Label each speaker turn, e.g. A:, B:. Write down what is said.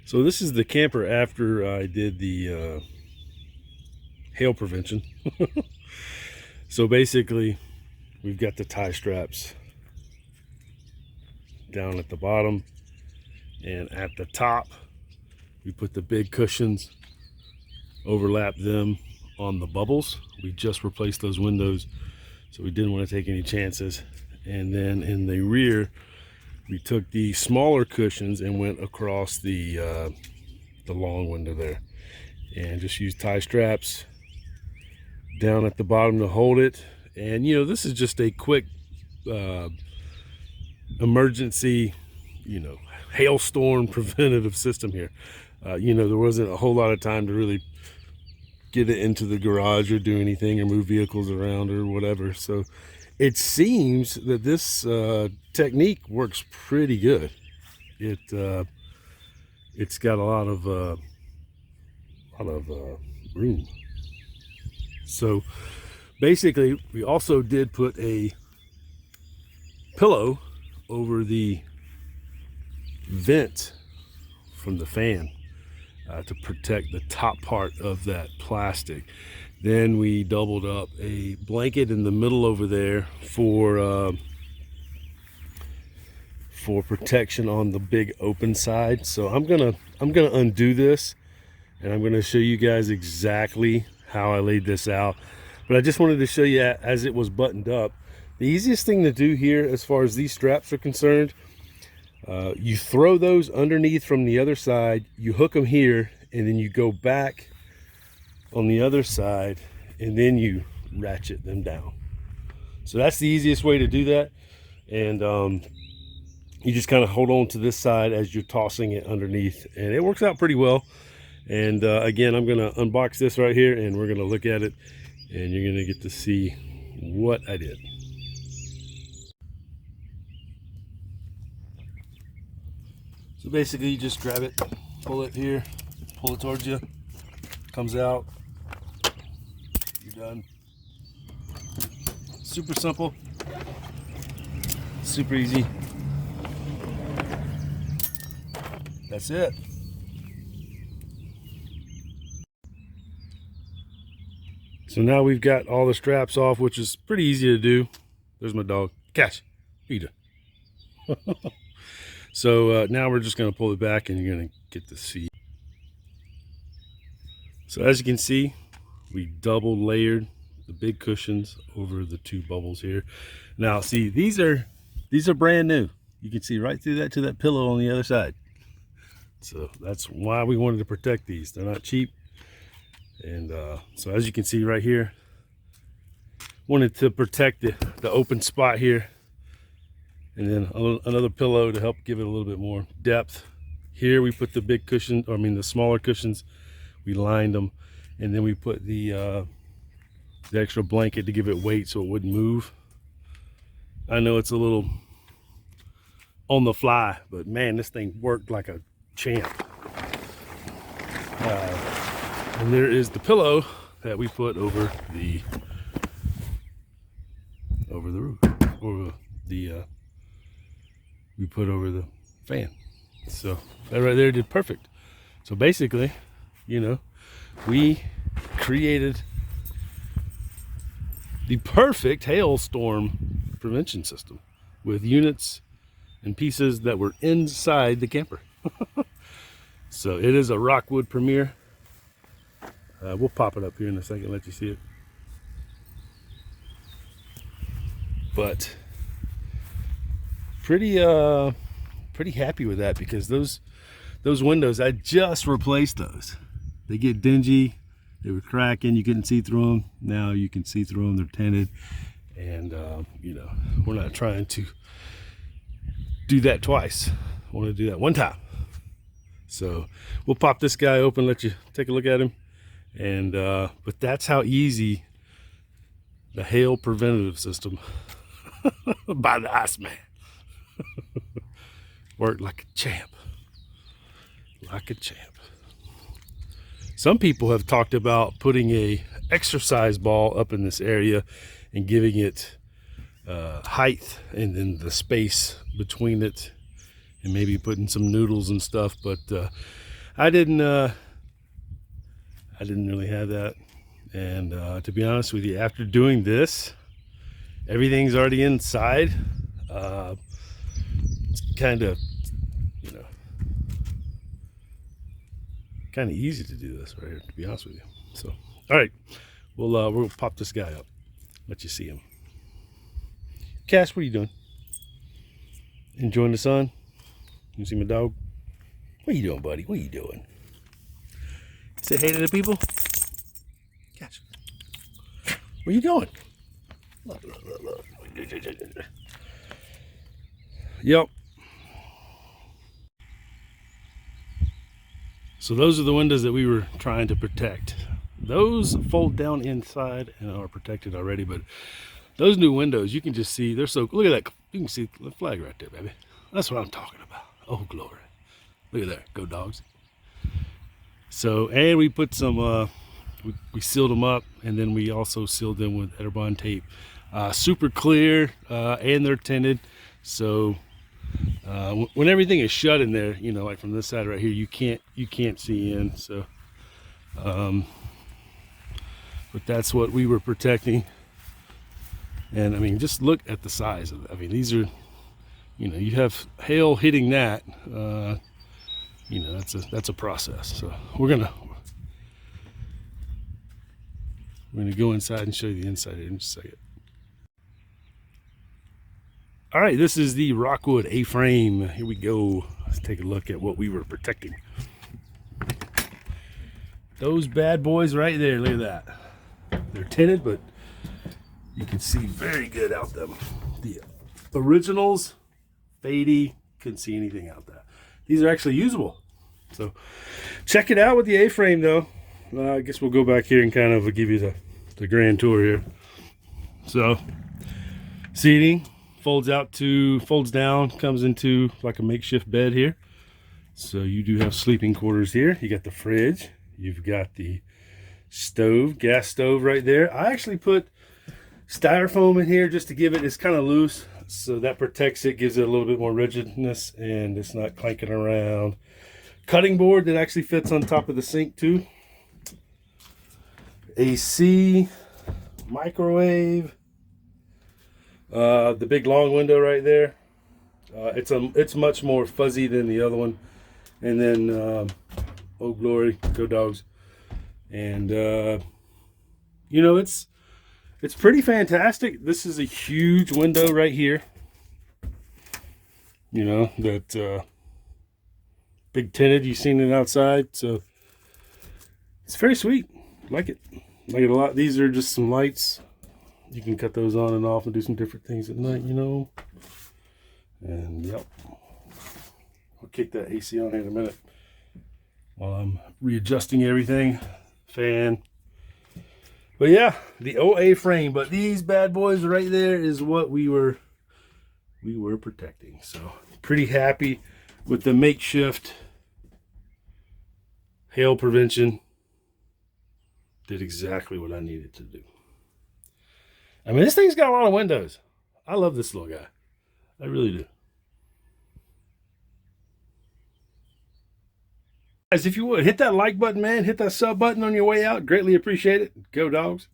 A: So this is the camper after I did the hail prevention. So basically, we've got the tie straps down at the bottom, and at the top, we put the big cushions, overlap them on the bubbles. We just replaced those windows, so we didn't want to take any chances. And then in the rear, we took the smaller cushions and went across the long window there, and just used tie straps down at the bottom to hold it. And you know, this is just a quick emergency, hailstorm preventative system here. There wasn't a whole lot of time to really get it into the garage or do anything or move vehicles around or whatever. So it seems that this technique works pretty good. It's got a lot of room. So basically, we also did put a pillow over the vent from the fan to protect the top part of that plastic. Then we doubled up a blanket in the middle over there for protection on the big open side. So I'm gonna undo this, and I'm gonna show you guys exactly how I laid this out. But I just wanted to show you as it was buttoned up. The easiest thing to do here, as far as these straps are concerned, you throw those underneath from the other side, you hook them here, and then you go back on the other side, and then you ratchet them down. So that's the easiest way to do that. And you just kind of hold on to this side as you're tossing it underneath, and it works out pretty well. And again, I'm gonna unbox this right here, and we're gonna look at it, and you're gonna get to see what I did. So basically, you just grab it, pull it here, pull it towards you, comes out, you're done. Super simple, super easy. That's it. So now we've got all the straps off, which is pretty easy to do. There's my dog. Catch. Eat it. So now we're just going to pull it back, and you're going to get to see. So as you can see, we double layered the big cushions over the two bubbles here. Now see, these are brand new. You can see right through that to that pillow on the other side. So that's why we wanted to protect these. They're not cheap. And so as you can see right here, wanted to protect the open spot here. And then another pillow to help give it a little bit more depth. Here we put the big cushion, or I mean the smaller cushions, we lined them. And then we put the extra blanket to give it weight so it wouldn't move. I know it's a little on the fly, but man, this thing worked like a champ. And there is the pillow that we put over the roof, or we put over the fan. So that right there did perfect. So basically, we created the perfect hailstorm prevention system with units and pieces that were inside the camper. So it is a Rockwood Premier. We'll pop it up here in a second, let you see it. But pretty happy with that, because those windows, I just replaced those. They get dingy, they were cracking, you couldn't see through them. Now you can see through them, they're tinted. And we're not trying to do that twice. I want to do that one time. So we'll pop this guy open, let you take a look at him. And but that's how easy the hail preventative system by the Iceman worked like a champ. Like a champ. Some people have talked about putting a exercise ball up in this area and giving it height, and then the space between it, and maybe putting some noodles and stuff. But I didn't really have that. And to be honest with you, after doing this, everything's already inside. It's kind of, you know, kind of easy to do this right here, to be honest with you. So, all right, we'll pop this guy up, let you see him. Cash, what are you doing? Enjoying the sun? You see my dog? What are you doing, buddy? What are you doing? Say hey to the people. Cash, what are you doing? Look. Yep. So those are the windows that we were trying to protect. Those fold down inside and are protected already, but those new windows, you can just see, they're so, look at that. You can see the flag right there, baby. That's what I'm talking about. Oh, glory. Look at that. Go Dogs. So, and we put some, we sealed them up, and then we also sealed them with Etterbond tape. Super clear, and they're tinted. So when everything is shut in there, you know, like from this side right here, you can't see in. So, but that's what we were protecting. And I mean, just look at the size of it. I mean, these are, you know, you have hail hitting that, you know, that's a process. So we're gonna go inside and show you the inside here in just a second. All right, this is the Rockwood A-frame. Here we go. Let's take a look at what we were protecting. Those bad boys right there, look at that. They're tinted, but you can see very good out them. The originals, fadey, couldn't see anything out that. These are actually usable. So check it out with the A-frame though. I guess we'll go back here and kind of give you the grand tour here. So seating folds down, comes into like a makeshift bed here. So you do have sleeping quarters here. You got the fridge, you've got the stove, gas stove right there. I actually put styrofoam in here just to give it, it's kind of loose, so that protects it, gives it a little bit more rigidness, and it's not clanking around. Cutting board that actually fits on top of the sink too. AC, microwave, the big long window right there. It's much more fuzzy than the other one. And then oh glory, go Dogs. And you know, it's pretty fantastic. This is a huge window right here, you know, that big tinted, you've seen it outside, so it's very sweet. Like it a lot. These are just some lights, you can cut those on and off and do some different things at night, you know. And yep, we'll kick that AC on here in a minute while I'm readjusting everything. Fan. But yeah, the OA frame. But these bad boys right there is what we were protecting. So pretty happy with the makeshift hail prevention. Did exactly what I needed to do. I mean, this thing's got a lot of windows. I love this little guy. I really do. Guys, if you would, hit that like button, man. Hit that sub button on your way out. Greatly appreciate it. Go Dogs.